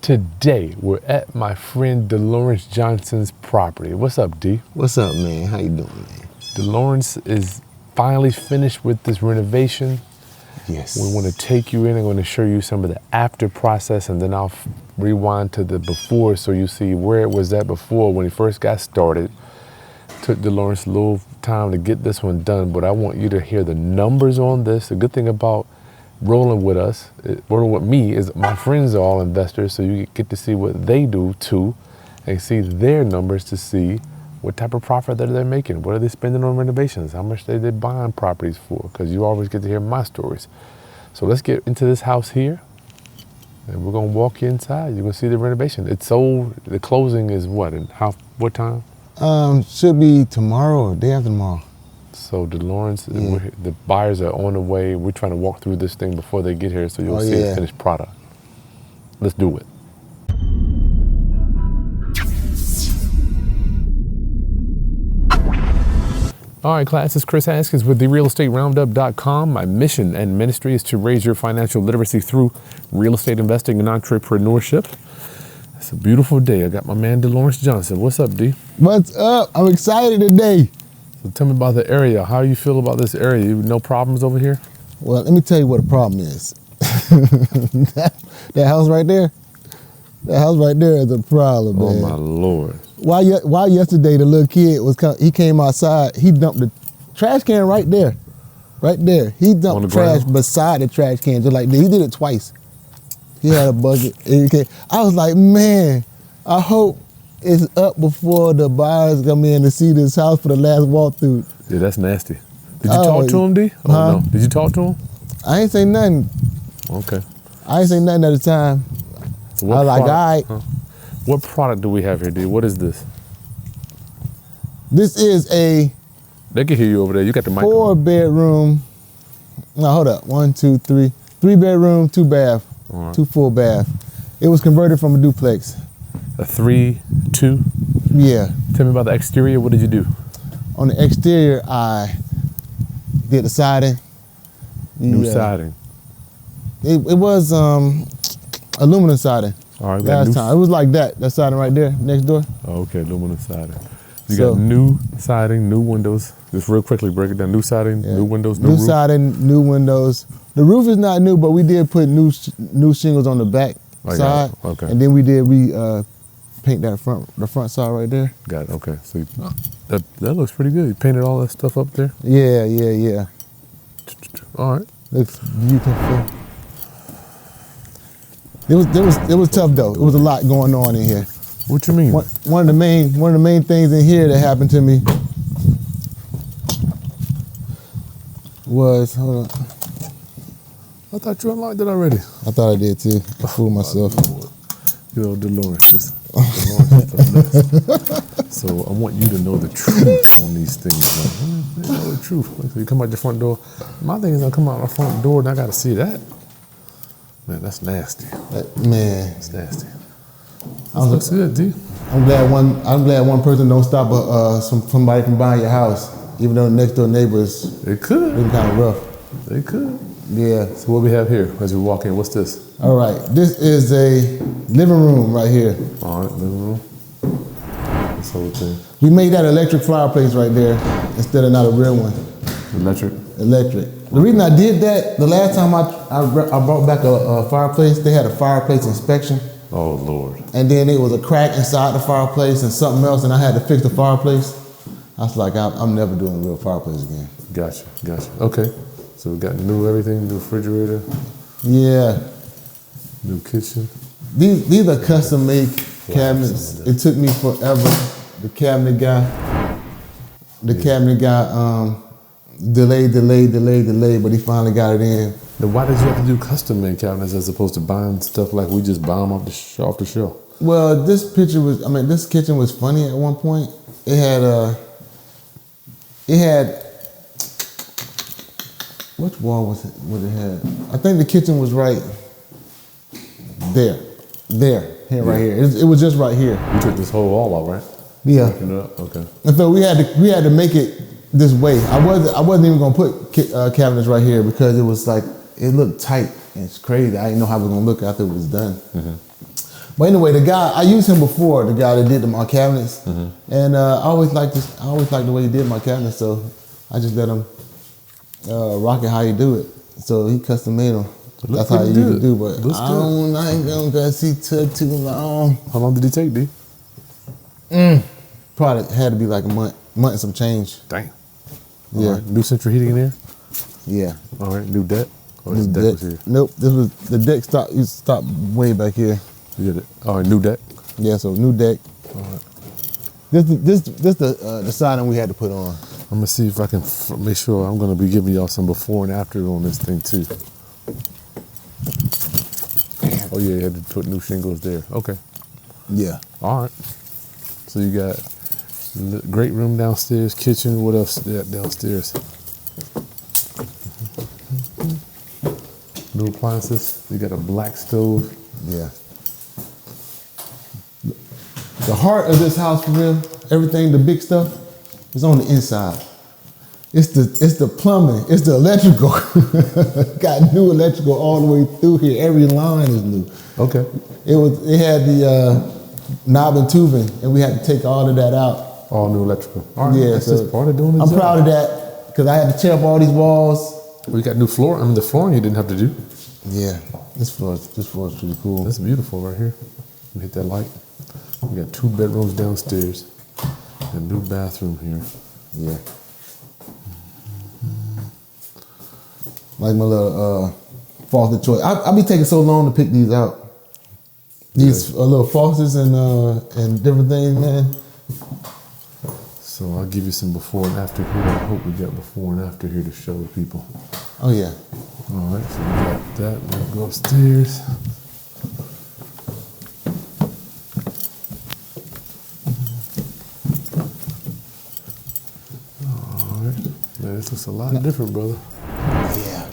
Today, we're at my friend Delawrence Johnson's property. What's up, D? What's up, man? How you doing, man? Delawrence is finally finished with this renovation. Yes. We want to take you in and going to show you some of the after process, and then I'll rewind to the before so you see where it was at before when he first got started. Took Delawrence a little time to get this one done, but I want you to hear the numbers on this. The good thing about rolling with us, rolling with me, is my friends are all investors, so you get to see what they do too, and see their numbers to see what type of profit that they're making. What are they spending on renovations? How much are they buying properties for? Because you always get to hear my stories. So let's get into this house here, and we're gonna walk you inside. You're gonna see the renovation. It's sold. The closing is what? And what time? Should be tomorrow or day after tomorrow. So Delawrence, the buyers are on the way. We're trying to walk through this thing before they get here, so you'll see the finished product. Let's do it. All right, class, it's Kris Haskins with therealestateroundup.com. My mission and ministry is to raise your financial literacy through real estate investing and entrepreneurship. It's a beautiful day. I got my man Delawrence Johnson. What's up, D? What's up? I'm excited today. So tell me about the area. How do you feel about this area? No problems over here? Well, let me tell you what the problem is. that house right there, that house right there is a problem, man. Oh, my Lord. Why yesterday the little kid he came outside, he dumped the trash can right there. Right there. He dumped trash beside the trash can, just like that. He did it twice. He had a bucket. I was like, man, I hope it's up before the buyers come in to see this house for the last walkthrough. Yeah, that's nasty. Did you talk to him, D? Oh, no. Did you talk to him? I ain't say nothing. Okay. I ain't say nothing at the time. So I was like, all right. What product do we have here, D? What is this? This is a... They can hear you over there. You got the mic. 4-bedroom. No, hold up. 1, 2, 3. 3-bedroom, 2 bath. Right. 2 full bath. It was converted from a duplex. A 3-2? Yeah. Tell me about the exterior. What did you do? On the exterior, I did the siding. New siding. It was aluminum siding. All right. Last time. It was like that siding right there, next door. Oh, okay, aluminum siding. You got new siding, new windows. Just real quickly, break it down. New siding, new windows, new roof. New siding, new windows. The roof is not new, but we did put new shingles on the back side. Okay. And then we paint the front side right there. Got it. Okay. So that looks pretty good. You painted all that stuff up there. Yeah. All right. Looks beautiful. It was tough though. It was a lot going on in here. What you mean? One of the main things in here that happened to me was, hold on. I thought you unlocked it already. I thought I did too. I fooled myself. Good old Delawrence. So I want you to know the truth on these things. Man. Know the truth. So you come out the front door. My thing is I come out the front door and I got to see that. Man, that's nasty. Man, it's nasty. Looks good, D. I'm glad one person don't stop somebody from buying your house, even though the next door neighbors. They could. Been kind of rough. They could. Yeah. So what we have here as we walk in? What's this? All right. This is a living room right here. All right, living room. This whole thing. We made that electric fireplace right there instead of not a real one. Electric. The reason I did that, the last time I brought back a fireplace, they had a fireplace inspection. Oh, Lord. And then it was a crack inside the fireplace and something else, and I had to fix the fireplace. I was like, I'm never doing a real fireplace again. Gotcha. Okay. So we got new everything, new refrigerator. Yeah. New kitchen. These are custom made cabinets. It took me forever. The cabinet guy delayed, but he finally got it in. Then why did you have to do custom made cabinets as opposed to buying stuff like we just buy them off the shelf? Well, this kitchen was funny at one point. It had, which wall was it? What it had? I think the kitchen was right there, right here. It was just right here. You took this whole wall off, right? Yeah. Okay. And so we had to make it this way. I wasn't even gonna put cabinets right here because it was like it looked tight and it's crazy. I didn't know how it was gonna look after it was done. Mm-hmm. But anyway, the guy I used him before. The guy that did my cabinets, and I always liked this. I always liked the way he did my cabinets, so I just let him rock it how he do it. So he custom made them. That's how he usually do. But I ain't gonna guess he took too long. How long did he take, D? Probably had to be like a month and some change. Dang. Yeah. All right. New central heating in there? Yeah. All right. New deck? Or this deck was here? Nope. This was the deck stopped way back here. You did it. All right. New deck? Yeah. So new deck. All right. This the siding we had to put on. I'm gonna see if I can make sure. I'm gonna be giving y'all some before and after on this thing too. Oh yeah, you had to put new shingles there. Okay. Yeah. All right. So you got great room downstairs, kitchen. What else downstairs? New appliances. You got a black stove. Yeah. The heart of this house, for real, everything, the big stuff, is on the inside. It's the plumbing, it's the electrical. Got new electrical all the way through here. Every line is new. Okay. It had the knob and tubing, and we had to take all of that out. All new electrical. All right. Yeah, that's so just part of doing it. I'm proud of that because I had to tear up all these walls. We got new floor. I mean, the flooring you didn't have to do. Yeah, this floor is pretty cool. That's beautiful right here. Let me hit that light. We got 2 bedrooms downstairs. A new bathroom here. Yeah. Like my little faucet choice. I be taking so long to pick these out. These little faucets and different things, man. So I'll give you some before and after here. I hope we got before and after here to show the people. Oh yeah. All right, so we got that. We'll go upstairs. All right, man, this looks a lot different, brother. Yeah.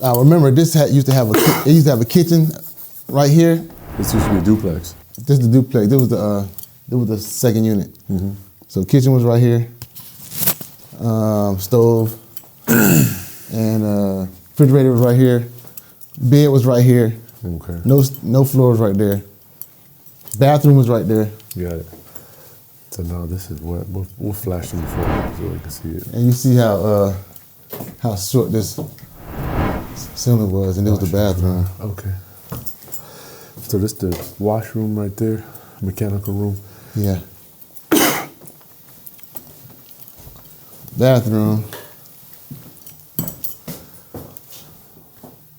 I remember this used to have a kitchen right here. This used to be a duplex. This is the duplex. This was the second unit. Mm-hmm. So kitchen was right here, stove, and refrigerator was right here. Bed was right here. Okay. No floors right there. Bathroom was right there. Got it. So now this is what we'll flash them before so you can see it. And you see how short this ceiling was, and this was the bathroom. Okay. So this the washroom right there, mechanical room. Yeah. Bathroom.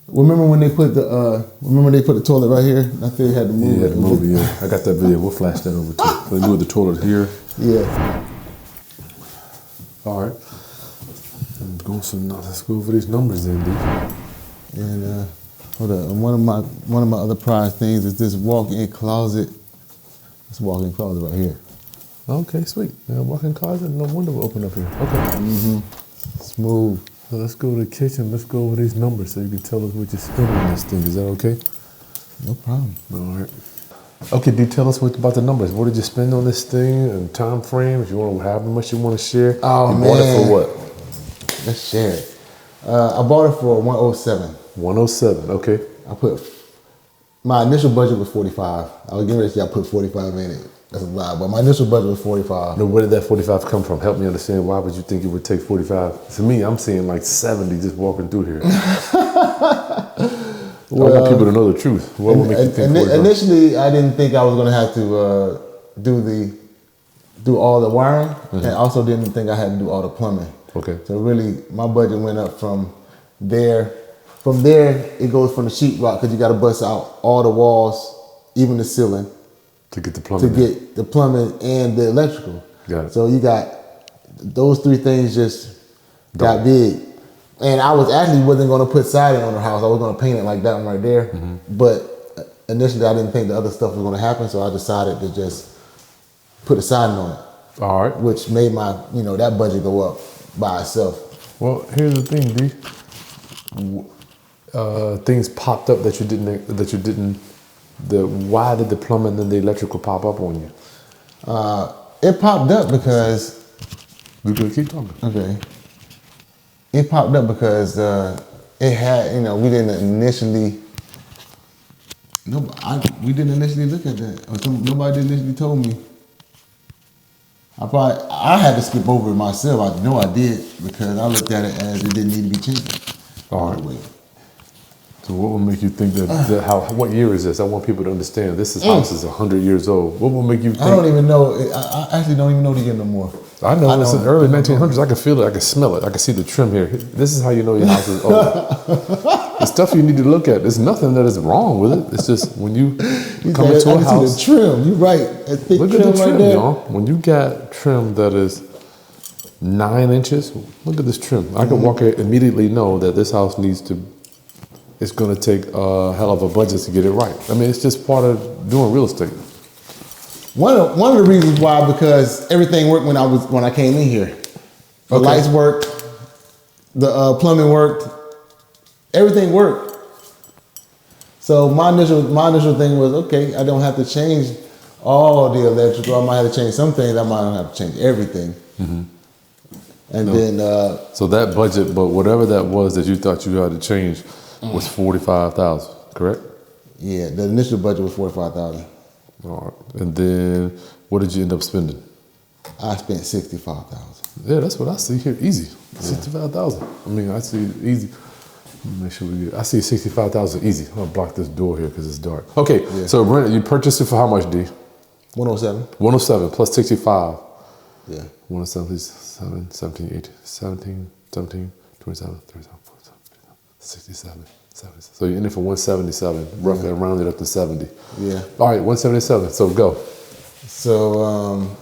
Remember when they put the toilet right here? I think they had to move it. Yeah, move it. Yeah, I got that video. We'll flash that over too. So they moved the toilet here. Yeah. All right. Let's go over these numbers then, dude. And hold on. One of my other prized things is this walk-in closet. This walk-in closet right here. Okay, sweet. Yeah, walk-in closet. No wonder we'll open up here. Okay. Mm-hmm. Smooth. So let's go to the kitchen. Let's go over these numbers so you can tell us what you're spending on this thing. Is that okay? No problem. All right. Okay, do tell us about the numbers. What did you spend on this thing and time frames? You want to however much you want to share. Oh, you man. bought it for what? Let's share it. I bought it for 107. 107. Okay. My initial budget was 45. I was getting ready to say I put 45 in it. That's a lie, but my initial budget was 45. Now, where did that 45 come from? Help me understand. Why would you think it would take 45? To me, I'm seeing like 70 just walking through here. Well, I want people to know the truth. What would make you think 45? Initially, I didn't think I was going to have to do all the wiring, and also didn't think I had to do all the plumbing. Okay. So really, my budget went up from there. From there, it goes from the sheetrock because you got to bust out all the walls, even the ceiling. To get the plumbing. Get the plumbing and the electrical. Got it. So you got those 3 things just got big. And I wasn't going to put siding on the house. I was going to paint it like that one right there. Mm-hmm. But initially, I didn't think the other stuff was going to happen, so I decided to just put a siding on it. All right. Which made my, that budget go up by itself. Well, here's the thing, D. Things popped up that you didn't. Why did the plumbing and the electrical pop up on you? It popped up because. We're gonna keep talking. Okay. It popped up because it had, we didn't initially No, we didn't initially look at that. Or nobody initially told me. I had to skip over it myself. I know I did because I looked at it as it didn't need to be changed. All right. So what would make you think what year is this? I want people to understand this house is 100 years old. What would make you think? I don't even know. I actually don't even know the year no more. I know it's in the early 1900s. I can feel it. I can smell it. I can see the trim here. This is how you know your house is old. The stuff you need to look at. There's nothing that is wrong with it. It's just when you come into a house. See the trim. You're right. Look at the trim, y'all. When you got trim that is 9 inches, look at this trim. I can walk here immediately know that this house needs to. It's going to take a hell of a budget to get it right. I mean, it's just part of doing real estate. One of the reasons why, because everything worked when I came in here. The lights worked, the plumbing worked, everything worked. So my initial thing was, okay, I don't have to change all the electrical. I might have to change some things. I might not have to change everything. Mm-hmm. And then so that budget, but whatever that was that you thought you had to change was $45,000, correct? Yeah, the initial budget was $45,000. All right. And then what did you end up spending? I spent $65,000. Yeah, that's what I see here. Easy. $65,000. I mean, I see easy. Make sure we get. I see $65,000 easy. I'll block this door here because it's dark. Okay, so Brent, you purchased it for how much, D? 107. 107 plus 65. Yeah. 107, 17, 18, 17, 17, 27, 37, 47, 67, 77. So you ended for 177, roughly rounded up to 70. Yeah. All right, 177. So go. So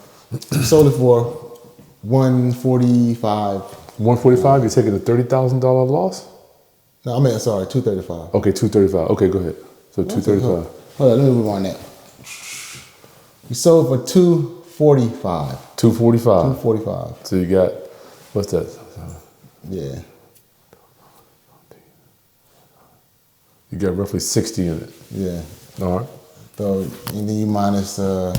sold it for 145. 145. You're taking a $30,000 loss. No, I mean, sorry, 235. Okay, 235. Okay, go ahead. So 235. Hold on, let me move on that. We sold for 245. 245. 245. So you got, what's that? Yeah. You got roughly 60 in it. Yeah. All right. So, and then you minus... you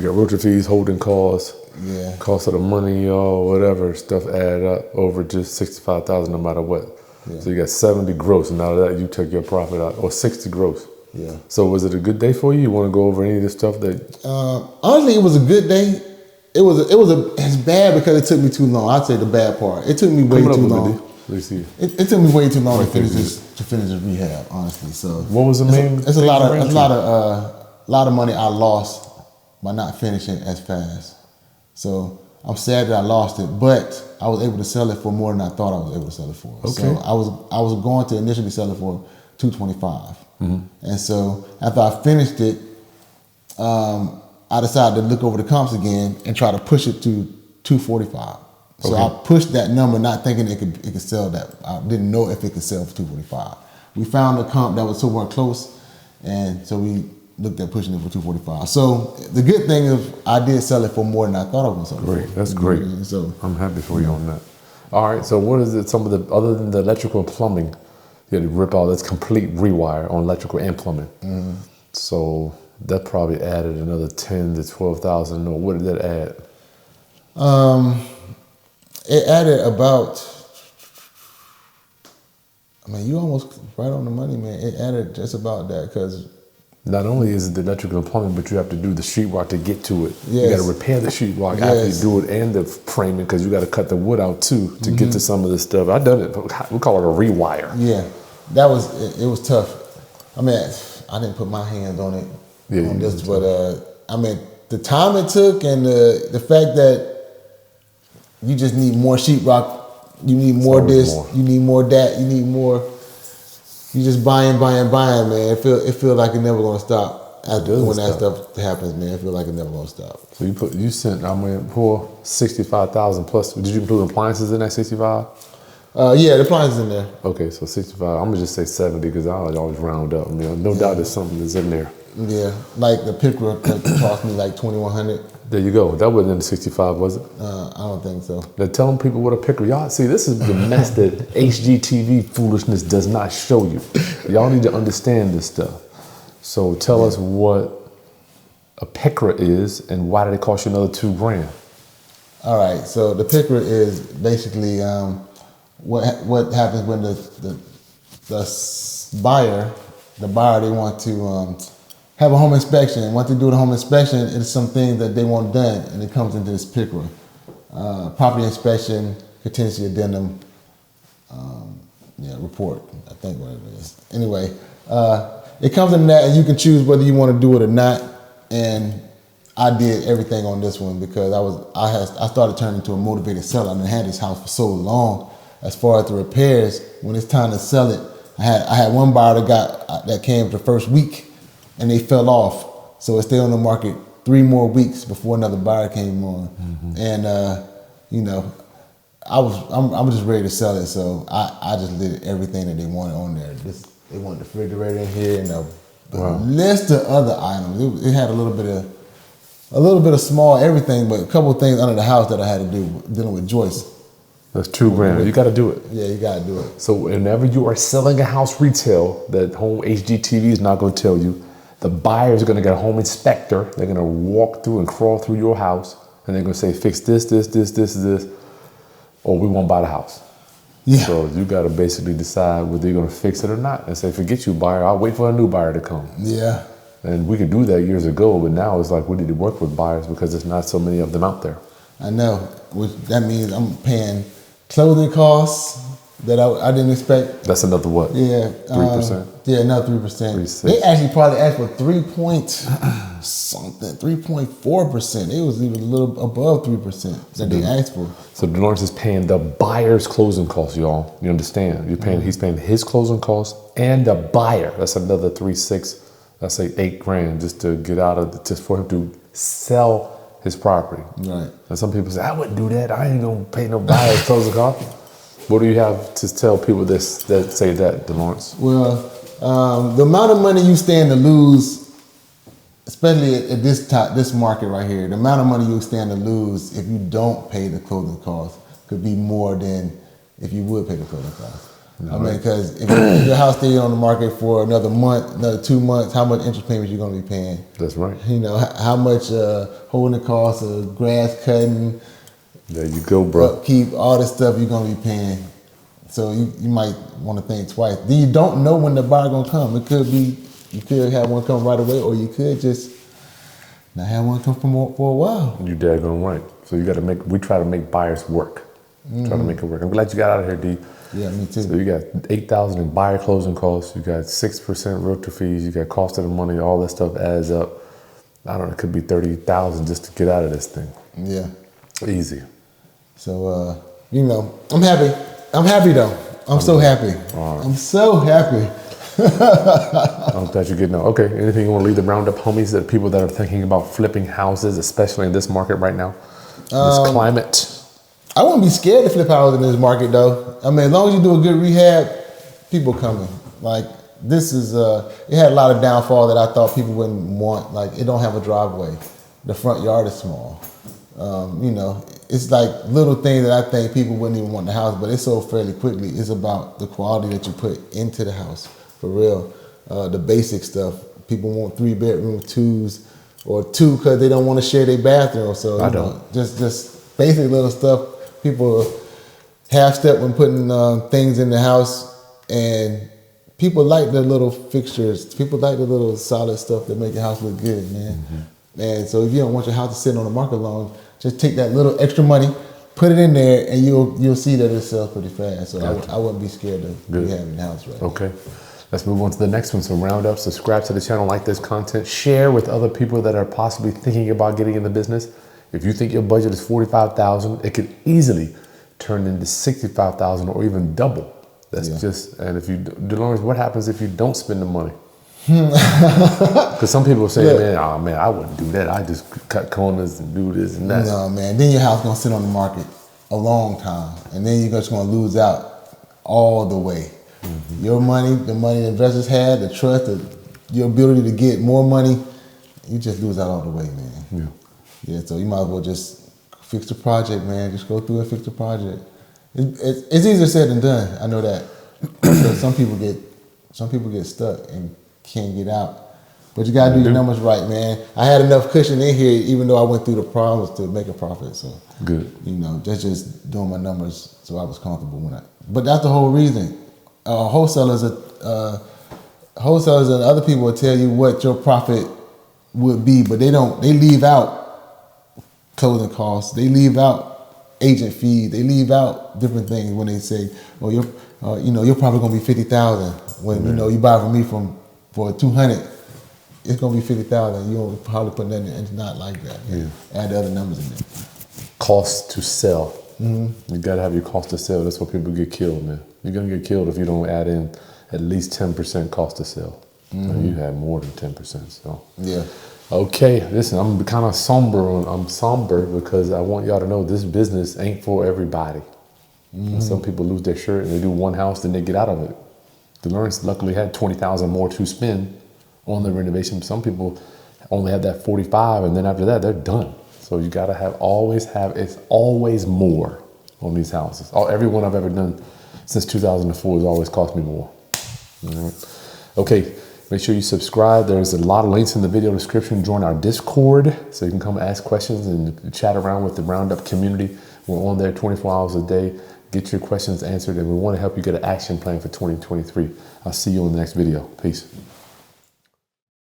got realtor fees, holding costs. Yeah. Cost of the money, whatever, stuff added up over just $65,000 no matter what. Yeah. So you got 70 gross, and out of that you took your profit out, or 60 gross. Yeah. So was it a good day for you? You want to go over any of this stuff that? Honestly, it was a good day. It's bad because it took me too long. I'd say the bad part. It took me way too long. Let me see. It took me way too long to finish this rehab. Honestly, so what was the main? It's a lot of money I lost by not finishing as fast. So I'm sad that I lost it, but I was able to sell it for more than I thought I was able to sell it for. Okay. So I was going to initially sell it for $225, and so after I finished it, I decided to look over the comps again and try to push it to $245. So I pushed that number, not thinking it could sell that. I didn't know if it could sell for $245. We found a comp that was somewhere close, and so we looked at pushing it for $245. So the good thing is I did sell it for more than I thought I was going to sell it for. Great, that's great. So I'm happy for you on that. All right, so what is it? Some of the other than the electrical and plumbing, you had to rip out. That's complete rewire on electrical and plumbing. So that probably added another 10 to 12,000. No, what did that add? It added about. I mean, you almost right on the money, man. It added just about that because. Not only is it the electrical and plumbing, but you have to do the sheetrock to get to it. Yes. You got to repair the sheetrock after you do it, and the framing, because you got to cut the wood out too to get to some of this stuff. I done it. We call it a rewire. Yeah, it was tough. I mean, I didn't put my hands on it on this, but I mean, the time it took and the fact that you just need more sheetrock, you need more this, you need more that, you need more. You just buying, man. It feel like it's never gonna stop. When that stuff happens, man, it feel like it's never gonna stop. So you sent pour 65,000 plus. Did you include appliances in that 65? Yeah, the appliances in there. Okay, so 65. I'm gonna just say 70 because I always round up. I mean, no doubt there's something that's in there. Yeah, like the PICRA cost me like $2,100. There you go. That wasn't in the 65, was it? I don't think so. Now telling people what a PICRA. Y'all see, this is the mess that HGTV foolishness does not show you. Y'all need to understand this stuff. So tell us what a PICRA is and why did it cost you another $2,000? All right, so the PICRA is basically what happens when the buyer the buyer, they want to have a home inspection. And once they do the home inspection, it's some things that they want done, and it comes into this PICRA. Property inspection, contingency addendum, report, I think what it is. Anyway, it comes in that, and you can choose whether you want to do it or not. And I did everything on this one because I started turning into a motivated seller. I mean, I had this house for so long. As far as the repairs, when it's time to sell it, I had one buyer that came the first week, and they fell off. So it stayed on the market 3 more weeks before another buyer came on. And I was just ready to sell it. So I just did everything that they wanted on there. They wanted the refrigerator in here and a list of other items. It had a little bit of small everything, but a couple of things under the house that I had to do dealing with joists. That's $2,000. You got to do it. Yeah, you got to do it. So whenever you are selling a house retail, that home HGTV is not going to tell you. The buyers are going to get a home inspector. They're going to walk through and crawl through your house, and they're going to say, fix this, or we won't buy the house. Yeah. So you got to basically decide whether you're going to fix it or not, and say, forget you, buyer. I'll wait for a new buyer to come. Yeah. And we could do that years ago, but now it's like we need to work with buyers because there's not so many of them out there. I know, which that means I'm paying clothing costs that I didn't expect. That's another what? Yeah. 3%? Yeah, another 3%. They actually probably asked for 3.4%. It was even a little above 3% that they asked for. So Delawrence is paying the buyer's closing costs, y'all. You understand? He's paying his closing costs and the buyer. That's another 3.6. Let's say $8,000 just to get out of just for him to sell his property. Right. And some people say, I wouldn't do that. I ain't gonna pay no buyer's closing costs. What do you have to tell people that say that, Delawrence? Well, the amount of money you stand to lose, especially at this market right here, the amount of money you stand to lose if you don't pay the closing costs could be more than if you would pay the closing costs. I mean, because if your house stays on the market for another month, another 2 months, how much interest payments you gonna be paying? That's right. You know, how much holding the costs of grass cutting. There you go, bro. Upkeep, all this stuff you're gonna be paying. So you might want to think twice. Then you don't know when the buyer gonna come. It could be you could have one come right away, or you could just not have one come for a while. You daggone right. So we try to make buyers work. Try to make it work. I'm glad you got out of here, D. Yeah, me too. So you got $8,000 in buyer closing costs. You got 6% realtor fees. You got cost of the money. All that stuff adds up. I don't know. It could be $30,000 just to get out of this thing. Yeah. Easy. So I'm happy. I'm happy though. I'm so happy. Right. I'm so happy. I'm glad you're getting out. Okay. Anything you want to leave the roundup homies, that people that are thinking about flipping houses, especially in this market right now, this climate? I wouldn't be scared to flip houses in this market though. I mean, as long as you do a good rehab, people coming. Like this is, it had a lot of downfall that I thought people wouldn't want. Like it don't have a driveway. The front yard is small. It's like little things that I think people wouldn't even want in the house, but it's sold fairly quickly. It's about the quality that you put into the house, for real. The basic stuff. People want 3-bedroom 2s, or 2 because they don't want to share their bathroom. So just basic little stuff. People half-step when putting things in the house, and people like the little fixtures. People like the little solid stuff that make your house look good, man. And so if you don't want your house to sit on the market long, just take that little extra money, put it in there, and you'll see that it sells pretty fast. So I wouldn't be scared to be having the house right. Okay. Let's move on to the next one. So round up, subscribe to the channel, like this content, share with other people that are possibly thinking about getting in the business. If you think your budget is $45,000, it could easily turn into $65,000 or even double. That's and if you, Delawrence, what happens if you don't spend the money? Because some people say, man, I wouldn't do that. I just cut corners and do this and that. No, man. Then your house gonna sit on the market a long time, and then you're just gonna lose out all the way. Your money, the money the investors had, the trust, your ability to get more money, you just lose out all the way, man. Yeah. So you might as well just fix the project, man. Just go through and fix the project. It's easier said than done. I know that. So some people get stuck and can't get out. But you gotta do your numbers right, man. I had enough cushion in here, even though I went through the problems, to make a profit. So good. That's just doing my numbers, so I was comfortable when but that's the whole reason. Wholesalers wholesalers and other people will tell you what your profit would be, but they don't. They leave out closing costs. They leave out agent fees. They leave out different things when they say, "Well, you're probably gonna be 50,000." When you buy from me for 200, it's gonna be 50,000. You don't probably put nothing. It's not like that. Yeah. Add the other numbers in there. Cost to sell. You gotta have your cost to sell. That's why people get killed, man. You're gonna get killed if you don't add in at least 10% cost to sell. You have more than 10%. So yeah. Okay, listen, I'm kind of somber. I'm somber because I want y'all to know this business ain't for everybody. Some people lose their shirt and they do one house, then they get out of it. Delawrence luckily had 20,000 more to spend on the renovation. Some people only have that 45, and then after that, they're done. So you gotta it's always more on these houses. Every one I've ever done since 2004 has always cost me more. All right. Okay, make sure you subscribe. There's a lot of links in the video description. Join our Discord so you can come ask questions and chat around with the Roundup community. We're on there 24 hours a day. Get your questions answered, and we want to help you get an action plan for 2023. I'll see you on the next video. Peace.